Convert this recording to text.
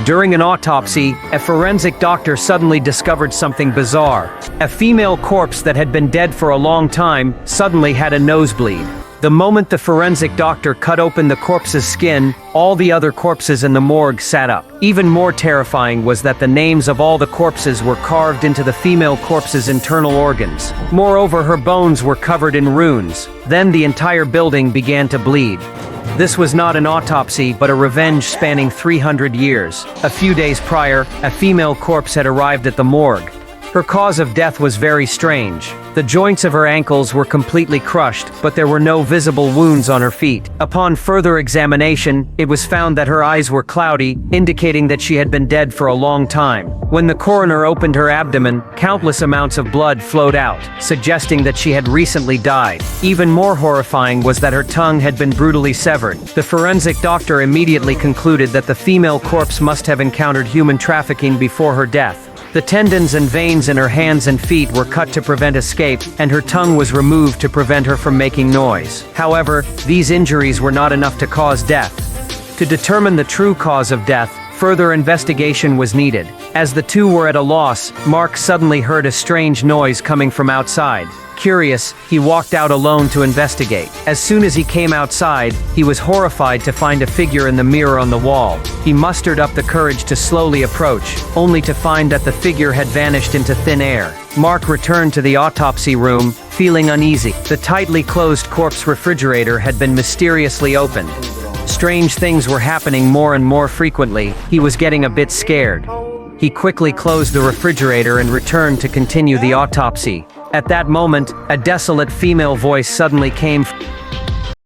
During an autopsy, a forensic doctor suddenly discovered something bizarre. A female corpse that had been dead for a long time suddenly had a nosebleed. The moment the forensic doctor cut open the corpse's skin, all the other corpses in the morgue sat up. Even more terrifying was that the names of all the corpses were carved into the female corpse's internal organs. Moreover, her bones were covered in runes. Then the entire building began to bleed. This was not an autopsy, but a revenge spanning 300 years. A few days prior, a female corpse had arrived at the morgue. Her cause of death was very strange. The joints of her ankles were completely crushed, but there were no visible wounds on her feet. Upon further examination, it was found that her eyes were cloudy, indicating that she had been dead for a long time. When the coroner opened her abdomen, countless amounts of blood flowed out, suggesting that she had recently died. Even more horrifying was that her tongue had been brutally severed. The forensic doctor immediately concluded that the female corpse must have encountered human trafficking before her death. The tendons and veins in her hands and feet were cut to prevent escape, and her tongue was removed to prevent her from making noise. However, these injuries were not enough to cause death. To determine the true cause of death, further investigation was needed. As the two were at a loss, Mark suddenly heard a strange noise coming from outside. Curious, he walked out alone to investigate. As soon as he came outside, he was horrified to find a figure in the mirror on the wall. He mustered up the courage to slowly approach, only to find that the figure had vanished into thin air. Mark returned to the autopsy room, feeling uneasy. The tightly closed corpse refrigerator had been mysteriously opened. Strange things were happening more and more frequently. He was getting a bit scared. He quickly closed the refrigerator and returned to continue the autopsy. At that moment, a desolate female voice suddenly came